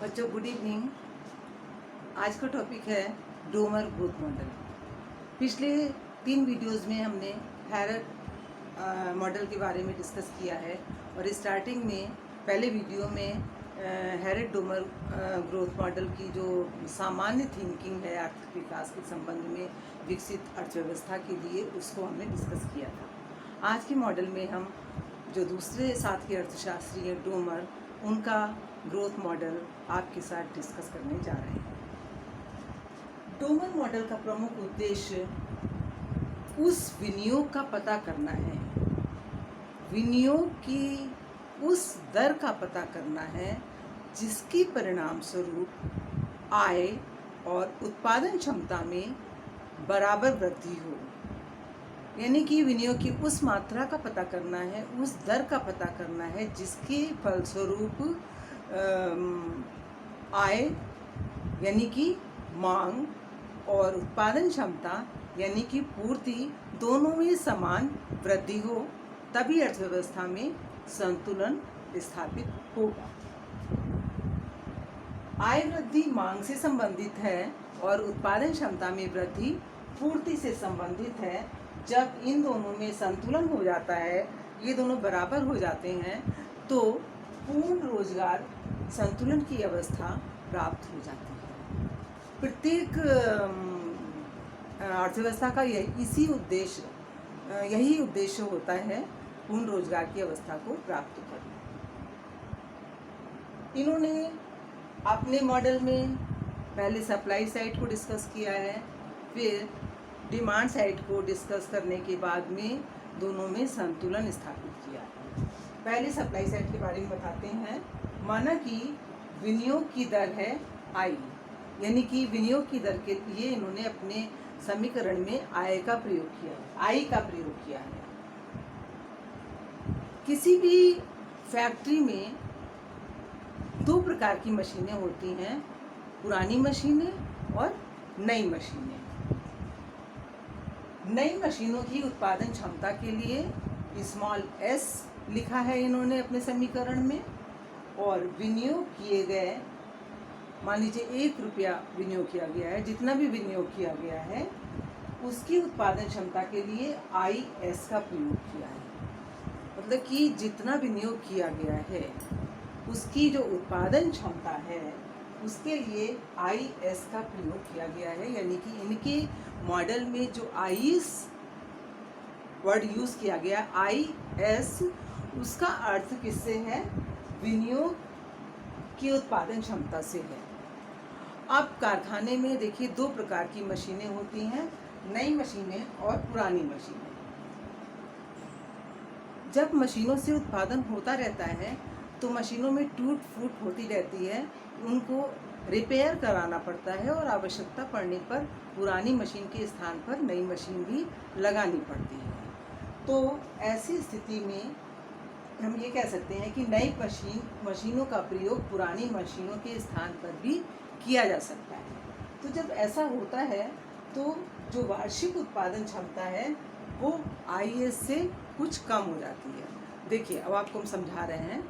बच्चों good evening. आज का टॉपिक है डोमर ग्रोथ मॉडल। पिछले 3 वीडियोस में हमने हैरट मॉडल के बारे में डिस्कस किया है और स्टार्टिंग में पहले वीडियो में हैरट डोमर ग्रोथ मॉडल की जो सामान्य थिंकिंग है आर्थिक विकास के संबंध में विकसित अर्थव्यवस्था के लिए उसको हमने डिस्कस किया था। आज के मॉडल में हम जो दूसरे साथ के अर्थशास्त्री हैं डोमर, उनका ग्रोथ मॉडल आपके साथ डिस्कस करने जा रहे हैं। डोमर मॉडल का प्रमुख उद्देश्य उस विनियोग का पता करना है, विनियोग की उस दर का पता करना है जिसके परिणाम स्वरूप आय और उत्पादन क्षमता में बराबर वृद्धि हो। यानी कि विनियोग की उस मात्रा का पता करना है, उस दर का पता करना है जिसके फलस्वरूप आय यानी कि मांग और उत्पादन क्षमता यानी कि पूर्ति दोनों में समान वृद्धि हो, तभी अर्थव्यवस्था में संतुलन स्थापित होगा। आय वृद्धि मांग से संबंधित है और उत्पादन क्षमता में वृद्धि पूर्ति से संबंधित है। जब इन दोनों में संतुलन हो जाता है, ये दोनों बराबर हो जाते हैं, तो पूर्ण रोजगार संतुलन की अवस्था प्राप्त हो जाती है। प्रत्येक अर्थव्यवस्था का यही उद्देश्य होता है, पूर्ण रोजगार की अवस्था को प्राप्त करना। इन्होंने अपने मॉडल में पहले सप्लाई साइड को डिस्कस किया है, फिर डिमांड साइड को डिस्कस करने के बाद में दोनों में संतुलन स्थापित किया। पहले सप्लाई साइड के बारे में बताते हैं। माना कि विनियोग की दर है आई, यानी कि विनियोग की दर के लिए इन्होंने अपने समीकरण में आई का प्रयोग किया है। किसी भी फैक्ट्री में 2 प्रकार की मशीनें होती हैं, पुरानी मशीनें और नई मशीनें। नई मशीनों की उत्पादन क्षमता के लिए स्मॉल s लिखा है इन्होंने अपने समीकरण में, और विनियोग किए गए, मान लीजिए 1 रुपया विनियोग किया गया है, जितना भी विनियोग किया गया है उसकी उत्पादन क्षमता के लिए IS का प्रयोग किया है। मतलब कि जितना विनियोग किया गया है उसकी जो उत्पादन क्षमता है उसके लिए IS का प्रयोग किया गया है। यानी कि इनके मॉडल में जो IS वर्ड यूज़ किया गया IS, उसका अर्थ किससे है? विनियोग की उत्पादन क्षमता से है। अब कारखाने में देखिए 2 प्रकार की मशीनें होती हैं, नई मशीनें और पुरानी मशीनें। जब मशीनों से उत्पादन होता रहता है तो मशीनों में टूट फूट होती रहती है, उनको रिपेयर कराना पड़ता है और आवश्यकता पड़ने पर पुरानी मशीन के स्थान पर नई मशीन भी लगानी पड़ती है। तो ऐसी स्थिति में हम ये कह सकते हैं कि नई मशीनों का प्रयोग पुरानी मशीनों के स्थान पर भी किया जा सकता है। तो जब ऐसा होता है तो जो वार्षिक उत्पादन क्षमता है वो IS से कुछ कम हो जाती है। देखिए अब आपको हम समझा रहे हैं।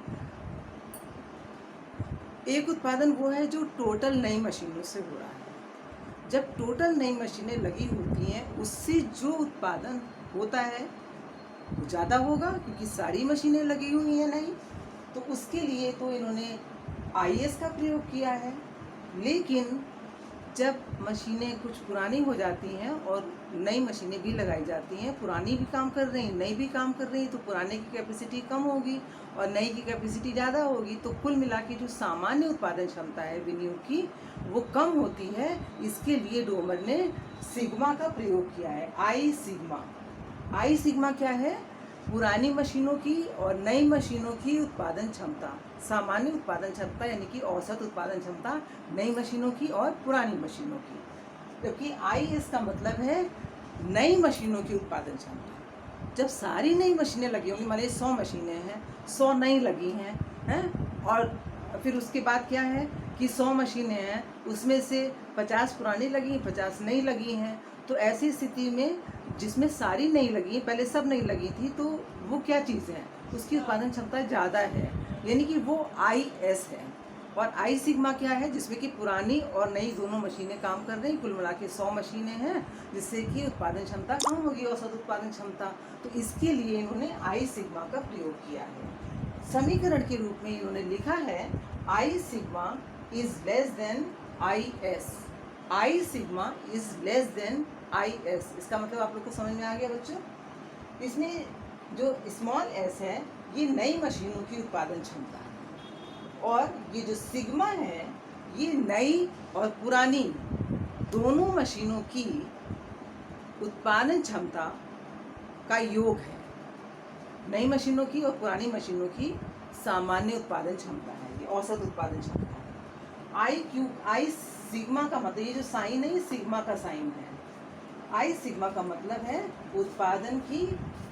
एक उत्पादन वो है जो टोटल नई मशीनों से हो रहा है। जब टोटल नई मशीनें लगी होती हैं उससे जो उत्पादन होता है वो ज़्यादा होगा, क्योंकि सारी मशीनें लगी हुई हैं नई, तो उसके लिए तो इन्होंने IS का प्रयोग किया है। लेकिन जब मशीनें कुछ पुरानी हो जाती हैं और नई मशीनें भी लगाई जाती हैं, पुरानी भी काम कर रही हैं नई भी काम कर रही हैं, तो पुराने की कैपेसिटी कम होगी और नई की कैपेसिटी ज़्यादा होगी, तो कुल मिला के जो सामान्य उत्पादन क्षमता है विनियोग की वो कम होती है। इसके लिए डोमर ने सिग्मा का प्रयोग किया है, आई सिग्मा क्या है? पुरानी मशीनों की और नई मशीनों की उत्पादन क्षमता, सामान्य उत्पादन क्षमता यानी कि औसत उत्पादन क्षमता नई मशीनों की और पुरानी मशीनों की, क्योंकि IS का मतलब है नई मशीनों की उत्पादन क्षमता। जब सारी नई मशीनें लगी होंगी, मान लीजिए 100 मशीनें हैं, 100 नई लगी हैं, और फिर उसके बाद क्या है कि 100 मशीनें हैं, उसमें से 50 पुरानी लगी, 50 नई लगी हैं। तो ऐसी स्थिति में जिसमें सारी नहीं लगी, पहले सब नहीं लगी थी, तो वो क्या चीज़ है? उसकी उत्पादन क्षमता ज़्यादा है, यानी कि वो IS है। और आई सिग्मा क्या है, जिसमें कि पुरानी और नई दोनों मशीनें काम कर रही हैं, कुल मिला के 100 मशीनें हैं, जिससे कि उत्पादन क्षमता कम होगी, औसत उत्पादन क्षमता। तो इसके लिए इन्होंने आई सिग्मा का प्रयोग किया है। समीकरण के रूप में इन्होंने लिखा है I sigma is less than I S. I sigma is less than I S, इसका मतलब आप लोग को समझ में आ गया बच्चों। इसमें जो स्मॉल एस है ये नई मशीनों की उत्पादन क्षमता है, और ये जो सिग्मा है ये नई और पुरानी दोनों मशीनों की उत्पादन क्षमता का योग है। नई मशीनों की और पुरानी मशीनों की सामान्य उत्पादन क्षमता है, ये औसत उत्पादन क्षमता है। आई सिग्मा का मतलब, ये जो साइन है ये सिग्मा का साइन है। आई सिग्मा का मतलब है उत्पादन की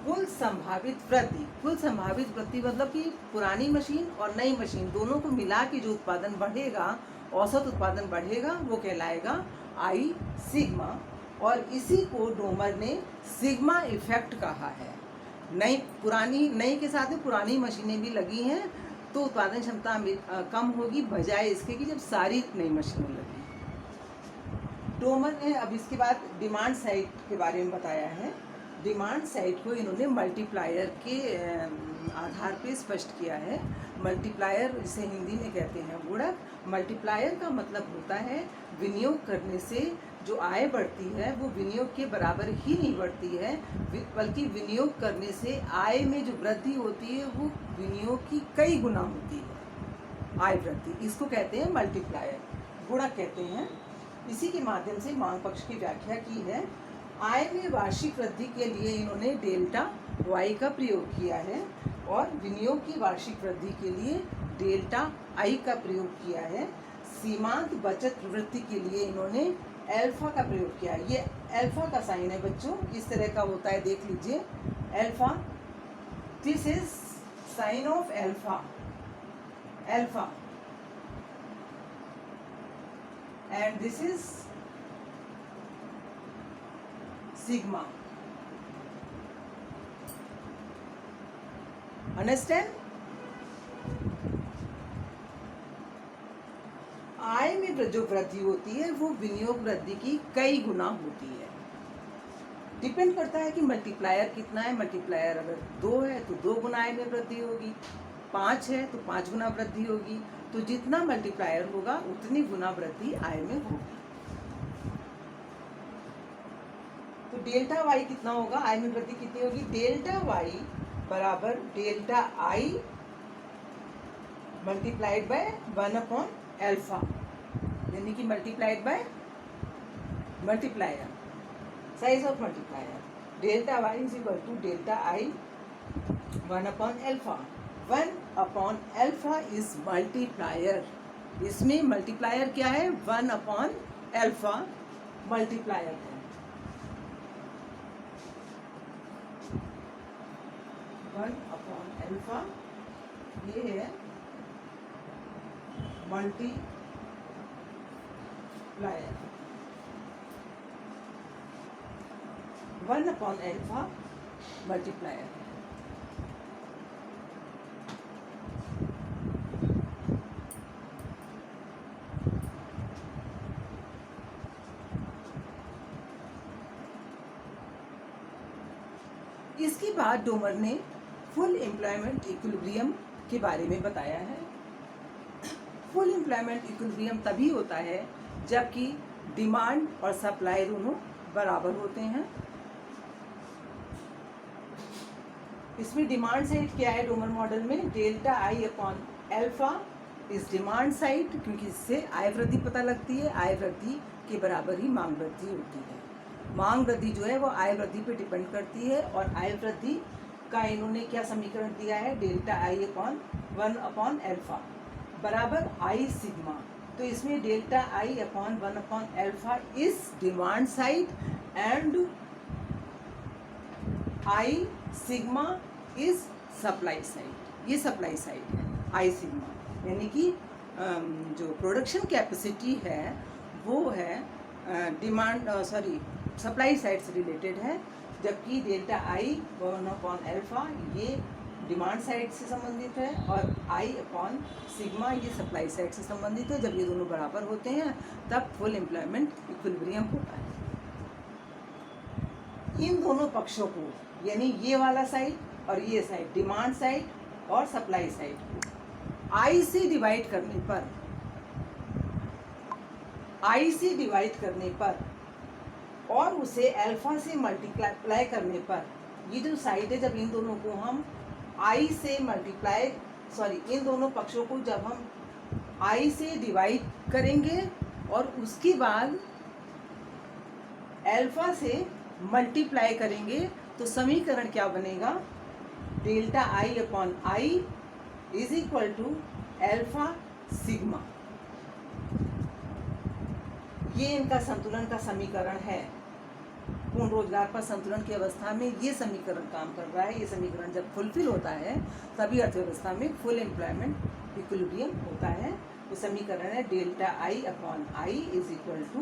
कुल संभावित वृद्धि। कुल संभावित वृद्धि मतलब कि पुरानी मशीन और नई मशीन दोनों को मिला के जो उत्पादन बढ़ेगा, औसत उत्पादन बढ़ेगा, वो कहलाएगा आई सिग्मा। और इसी को डोमर ने सिग्मा इफेक्ट कहा है। नई के साथ में पुरानी मशीनें भी लगी हैं तो उत्पादन क्षमता कम होगी, बजाय इसके कि जब सारी नई मशीनें लगी। डोमर ने अब इसके बाद डिमांड साइड के बारे में बताया है। डिमांड साइड को इन्होंने मल्टीप्लायर के आधार पे स्पष्ट किया है। मल्टीप्लायर जिसे हिंदी में कहते हैं गुणक। मल्टीप्लायर का मतलब होता है विनियोग करने से जो आय बढ़ती है वो विनियोग के बराबर ही नहीं बढ़ती है, बल्कि विनियोग करने से आय में जो वृद्धि होती है वो विनियोग की कई गुना होती है, आय वृद्धि। इसको कहते हैं मल्टीप्लायर, गुणक कहते हैं। इसी के माध्यम से मांग पक्ष की व्याख्या की है। आय में वार्षिक वृद्धि के लिए इन्होंने डेल्टा वाई का प्रयोग किया है, और विनियोग की वार्षिक वृद्धि के लिए डेल्टा आई का प्रयोग किया है। सीमांत बचत प्रवृत्ति के लिए इन्होंने अल्फा का प्रयोग किया है। ये अल्फा का साइन है बच्चों, इस तरह का होता है, देख लीजिए alpha, this is sine of alpha, alpha, and this is sigma. Understand? आय में जो वृद्धि होती है वो विनियोग वृद्धि की कई गुना होती है। डिपेंड करता है कि मल्टीप्लायर कितना है। मल्टीप्लायर अगर 2 है तो 2 गुना आय में वृद्धि होगी, 5 है तो 5 गुना वृद्धि होगी। तो जितना मल्टीप्लायर होगा उतनी गुना वृद्धि आय में होगी। तो डेल्टा वाई कितना होगा, आय में वृद्धि कितनी होगी? डेल्टा वाई बराबर delta I multiplied by 1 upon alpha, यानी कि multiplied by multiplier, size of multiplier. Delta Y is equal to delta I 1 upon alpha. 1 upon alpha is multiplier. इसमें मल्टीप्लायर क्या है? 1 अपॉन अल्फा मल्टीप्लायर है। 1 upon alpha ये है multiplier. 1 upon alpha multiplier. इसके बाद डोमर ने फुल एम्प्लॉयमेंट इक्विलिब्रियम के बारे में बताया है। फुल एम्प्लॉयमेंट इक्विलिब्रियम तभी होता है जबकि डिमांड और सप्लाई दोनों बराबर होते हैं। इसमें डिमांड साइड क्या है डोमर मॉडल में? डेल्टा आई अपॉन अल्फा इस डिमांड साइड, क्योंकि इससे आय वृद्धि पता लगती है। आय वृद्धि के बराबर ही मांग वृद्धि होती है। मांग वृद्धि जो है वो आय वृद्धि पे डिपेंड करती है, और आय वृद्धि का इन्होंने क्या समीकरण दिया है? Delta I upon 1 upon alpha बराबर आई सिग्मा। तो इसमें delta I upon 1 upon alpha is demand side and I sigma is supply side. ये सप्लाई साइड है आई सिग्मा, यानी कि जो प्रोडक्शन कैपेसिटी है वो है सप्लाई साइड से रिलेटेड है, जबकि डेल्टा आई 1 अपॉन अल्फा ये डिमांड साइड से संबंधित है और आई अपॉन सिग्मा ये सप्लाई साइड से संबंधित है। जब ये दोनों बराबर होते हैं तब फुल एम्प्लॉयमेंट इक्विलिब्रियम होता है। इन दोनों पक्षों को यानी ये वाला साइड और ये साइड, डिमांड साइड और सप्लाई साइड को आई से डिवाइड करने पर और उसे अल्फा से मल्टीप्लाई करने पर ये जो साइड है, जब इन दोनों को हम आई से इन दोनों पक्षों को जब हम आई से डिवाइड करेंगे और उसके बाद अल्फा से मल्टीप्लाई करेंगे तो समीकरण क्या बनेगा, delta I upon I is equal to alpha sigma. ये इनका संतुलन का समीकरण है। पूर्ण रोजगार पर संतुलन की अवस्था में ये समीकरण काम कर रहा है। ये समीकरण जब फुलफिल होता है तभी अर्थव्यवस्था में फुल एम्प्लॉयमेंट इक्विलिब्रियम होता है। तो समीकरण है delta I upon I is equal to